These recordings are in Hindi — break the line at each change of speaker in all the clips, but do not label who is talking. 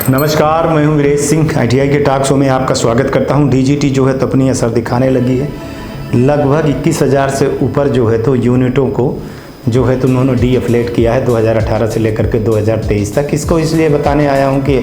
नमस्कार, मैं हूं वीरेश सिंह। आईटीआई के टॉक शो में आपका स्वागत करता हूं। डीजीटी जो है तो अपनी असर दिखाने लगी है। लगभग 21,000 से ऊपर जो है तो यूनिटों को जो है तो उन्होंने डी एफ्लेट किया है 2018 से लेकर के 2023 तक। इसको इसलिए बताने आया हूं कि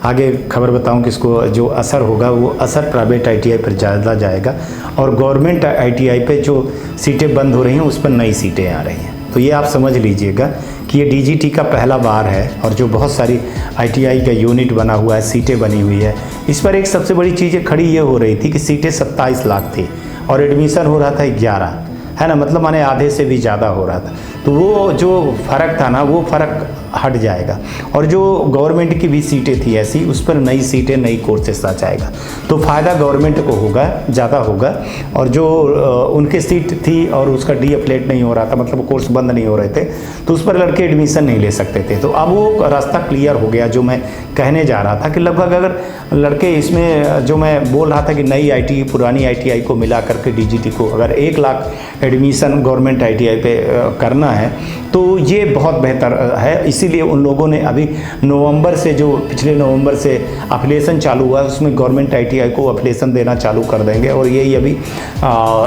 आगे खबर बताऊं कि इसको जो असर होगा वो असर प्राइवेट आईटीआई पर ज़्यादा जाएगा और गवर्नमेंट आईटीआई पे जो सीटें बंद हो रही हैं उस पर नई सीटें आ रही हैं। तो ये आप समझ लीजिएगा कि ये डीजीटी का पहला बार है और जो बहुत सारी आईटीआई का यूनिट बना हुआ है, सीटें बनी हुई है। इस पर एक सबसे बड़ी चीज़ खड़ी ये हो रही थी कि सीटें 27 लाख थी और एडमिशन हो रहा था 11, है ना, मतलब माने आधे से भी ज़्यादा हो रहा था। तो वो जो फ़र्क था ना, वो फ़र्क हट जाएगा और जो गवर्नमेंट की भी सीटें थी ऐसी, उस पर नई सीटें, नई कोर्सेस आ जाएगा। तो फ़ायदा गवर्नमेंट को होगा, ज़्यादा होगा। और जो उनके सीट थी और उसका डी एफ्लेट नहीं हो रहा था, मतलब कोर्स बंद नहीं हो रहे थे, तो उस पर लड़के एडमिशन नहीं ले सकते थे। तो अब वो रास्ता क्लियर हो गया। जो मैं कहने जा रहा था कि लगभग अगर लड़के इसमें, जो मैं बोल रहा था कि नई आईटी पुरानी आईटीआई को मिला करके डीजीटी को अगर 1 लाख एडमिशन गवर्नमेंट आईटीआई पे करना है तो ये बहुत बेहतर है। इसीलिए उन लोगों ने अभी नवंबर से, जो पिछले नवंबर से एफिलिएशन चालू हुआ है, उसमें गवर्नमेंट आईटीआई को एफिलिएशन देना चालू कर देंगे और यही अभी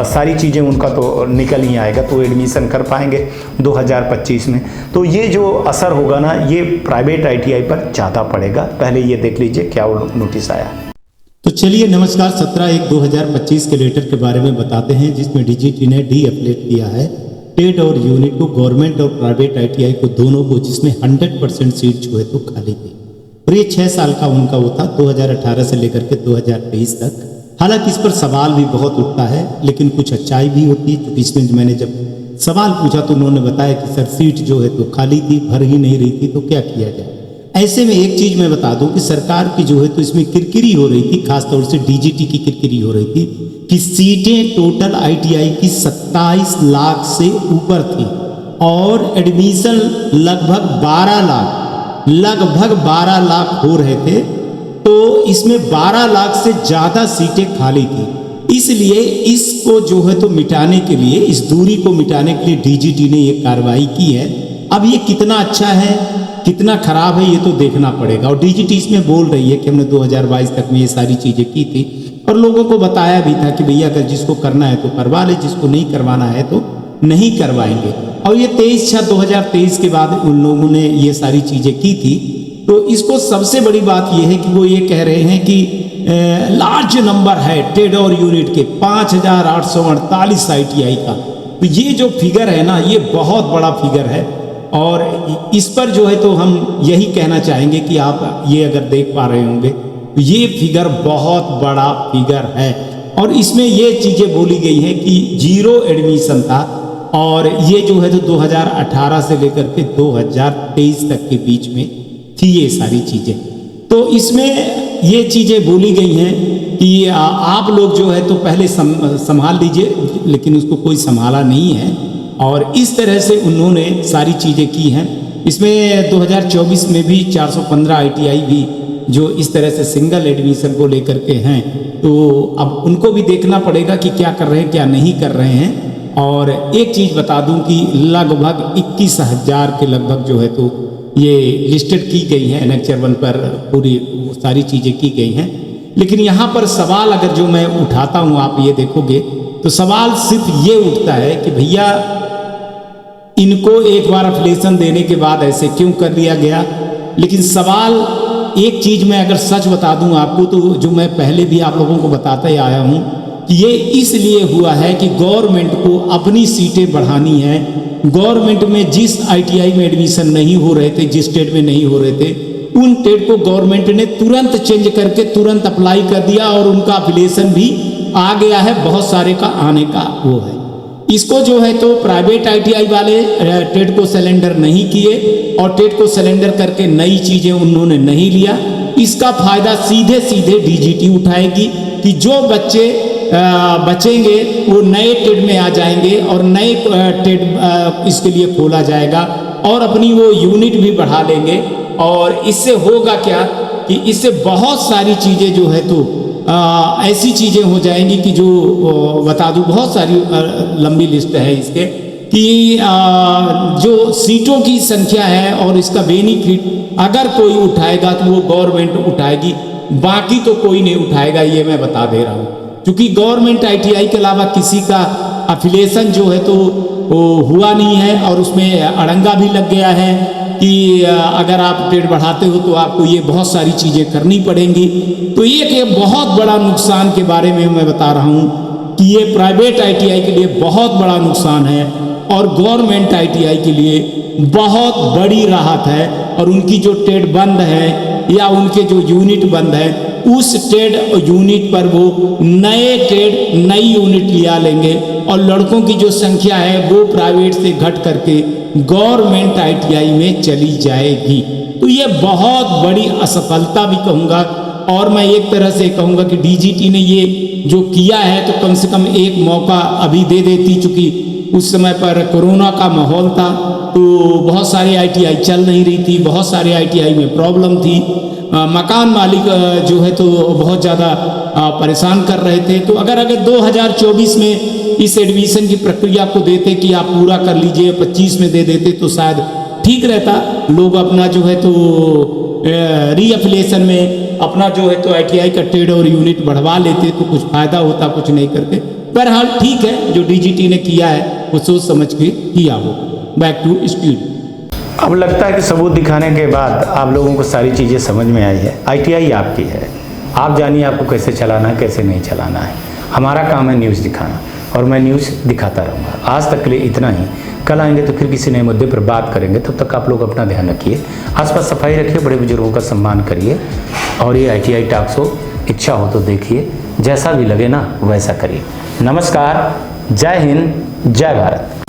सारी चीज़ें उनका तो निकल ही आएगा, तो एडमिशन कर पाएंगे 2025 में। तो ये जो असर होगा ना, ये प्राइवेट आईटीआई पर ज़्यादा पड़ेगा। पहले ये देख लीजिए क्या नोटिस आया।
तो चलिए नमस्कार, 17/1/2025 के लेटर के बारे में बताते हैं जिसमें डीजीटी ने डी एफ्लेट किया है टेट और यूनिट को, गवर्नमेंट और प्राइवेट आईटीआई को, दोनों को, जिसमें 100% सीट जो है तो खाली थी। और ये 6 साल का उनका वो था, 2018 से लेकर के 2023 तक। हालांकि इस पर सवाल भी बहुत उठता है, लेकिन कुछ अच्छाई भी होती है। क्योंकि इसमें मैंने जब सवाल पूछा तो उन्होंने बताया कि सर सीट जो है तो खाली थी, भर ही नहीं रही थी, तो क्या किया जाए। ऐसे में एक चीज़ मैं बता दूं कि सरकार की जो है तो इसमें किरकिरी हो रही थी, खासतौर से डीजीटी की किरकिरी हो रही थी कि सीटें टोटल आईटीआई की 27 लाख से ऊपर थी और एडमिशन लगभग 12 लाख हो रहे थे। तो इसमें 12 लाख से ज़्यादा सीटें खाली थी। इसलिए इसको जो है तो मिटाने के लिए, इस दूरी को मिटाने के लिए डीजीटी ने ये कार्रवाई की है। अब ये कितना अच्छा है, कितना खराब है, ये तो देखना पड़ेगा। और डीजीटी इसमें बोल रही है कि हमने 2022 तक में ये सारी चीज़ें की थी और लोगों को बताया भी था कि भैया अगर जिसको करना है तो करवा ले, जिसको नहीं करवाना है तो नहीं करवाएंगे। और ये 23/6/2023 के बाद उन लोगों ने ये सारी चीज़ें की थी। तो इसको सबसे बड़ी बात ये है कि वो ये कह रहे हैं कि लार्ज नंबर है टेट और यूनिट के, 5,848 आईटीआई का। तो ये जो फिगर है ना, ये बहुत बड़ा फिगर है और इस पर जो है तो हम यही कहना चाहेंगे कि आप ये अगर देख पा रहे होंगे तो ये फिगर बहुत बड़ा फिगर है। और इसमें ये चीज़ें बोली गई हैं कि 0 एडमिशन था और ये जो है तो 2018 से लेकर के 2023 तक के बीच में थी ये सारी चीज़ें। तो इसमें ये चीज़ें बोली गई हैं कि आप लोग जो है तो पहले संभाल लीजिए, लेकिन उसको कोई संभाला नहीं है और इस तरह से उन्होंने सारी चीज़ें की हैं। इसमें 2024 में भी 415 आईटीआई भी जो इस तरह से सिंगल एडमिशन को लेकर के हैं, तो अब उनको भी देखना पड़ेगा कि क्या कर रहे हैं, क्या नहीं कर रहे हैं। और एक चीज़ बता दूं कि लगभग 21,000 के लगभग जो है तो ये लिस्टेड की गई है एनेक्चर 1 पर, पूरी सारी चीज़ें की गई हैं। लेकिन यहाँ पर सवाल अगर जो मैं उठाता हूँ, आप ये देखोगे तो सवाल सिर्फ ये उठता है कि भैया इनको एक बार एफिलिएशन देने के बाद ऐसे क्यों कर दिया गया। लेकिन सवाल एक चीज़ मैं अगर सच बता दूं आपको, तो जो मैं पहले भी आप लोगों को बताता ही आया हूं कि ये इसलिए हुआ है कि गवर्नमेंट को अपनी सीटें बढ़ानी है। गवर्नमेंट में जिस आईटीआई में एडमिशन नहीं हो रहे थे, जिस टेट में नहीं हो रहे थे, उन टेट को गवर्नमेंट ने तुरंत चेंज करके तुरंत अप्लाई कर दिया और उनका एफिलिएशन भी आ गया है। बहुत सारे का आने का वो है। इसको जो है तो प्राइवेट आईटीआई वाले टेट को सिलेंडर नहीं किए और टेट को सिलेंडर करके नई चीज़ें उन्होंने नहीं लिया। इसका फायदा सीधे सीधे डीजीटी उठाएगी कि जो बच्चे बचेंगे वो नए टेट में आ जाएंगे और नए टेट इसके लिए खोला जाएगा और अपनी वो यूनिट भी बढ़ा लेंगे। और इससे होगा क्या कि इससे बहुत सारी चीज़ें जो है तो ऐसी चीज़ें हो जाएंगी कि जो बता दूं, बहुत सारी लंबी लिस्ट है इसके कि जो सीटों की संख्या है और इसका बेनिफिट अगर कोई उठाएगा तो वो गवर्नमेंट उठाएगी, बाकी तो कोई नहीं उठाएगा, ये मैं बता दे रहा हूँ। क्योंकि गवर्नमेंट ITI के अलावा किसी का अफिलिएशन जो है तो वो हुआ नहीं है, और उसमें अड़ंगा भी लग गया है कि अगर आप ट्रेड बढ़ाते हो तो आपको ये बहुत सारी चीज़ें करनी पड़ेंगी। तो ये बहुत बड़ा नुकसान के बारे में मैं बता रहा हूँ कि ये प्राइवेट ITI के लिए बहुत बड़ा नुकसान है और गवर्नमेंट ITI के लिए बहुत बड़ी राहत है। और उनकी जो ट्रेड बंद है या उनके जो यूनिट बंद है, उस ट्रेड यूनिट पर वो नई यूनिट लिया लेंगे और लड़कों की जो संख्या है वो प्राइवेट से घट करके गवर्नमेंट ITI में चली जाएगी। तो ये बहुत बड़ी असफलता भी कहूँगा, और मैं एक तरह से कहूँगा कि DGT ने ये जो किया है तो कम से कम एक मौका अभी दे देती, चूँकि उस समय पर कोरोना का माहौल था तो बहुत सारे ITI चल नहीं रही थी, बहुत सारे ITI में प्रॉब्लम थी, मकान मालिक जो है तो बहुत ज़्यादा परेशान कर रहे थे। तो अगर 2024 में इस एडमिशन की प्रक्रिया को देते कि आप पूरा कर लीजिए, 25 में दे देते तो शायद ठीक रहता, लोग अपना जो है तो रीअफिलिएशन में अपना जो है तो ITI का ट्रेड और यूनिट बढ़वा लेते तो कुछ फ़ायदा होता, कुछ नहीं करते। बहरहाल ठीक है, जो DGT ने किया है वो सोच समझ के किया हो। Back to studio.
अब लगता है कि सबूत दिखाने के बाद आप लोगों को सारी चीज़ें समझ में आई है। ITI आपकी है, आप जानिए आपको कैसे चलाना है, कैसे नहीं चलाना है। हमारा काम है न्यूज़ दिखाना और मैं न्यूज़ दिखाता रहूँगा। आज तक के लिए इतना ही, कल आएंगे तो फिर किसी नए मुद्दे पर बात करेंगे। तब तक आप लोग अपना ध्यान रखिए, आसपास सफाई रखिए, बड़े बुजुर्गों का सम्मान करिए और ये ITI टॉक्स हो, इच्छा हो तो देखिए, जैसा भी लगे ना वैसा करिए। नमस्कार, जय हिंद, जय भारत।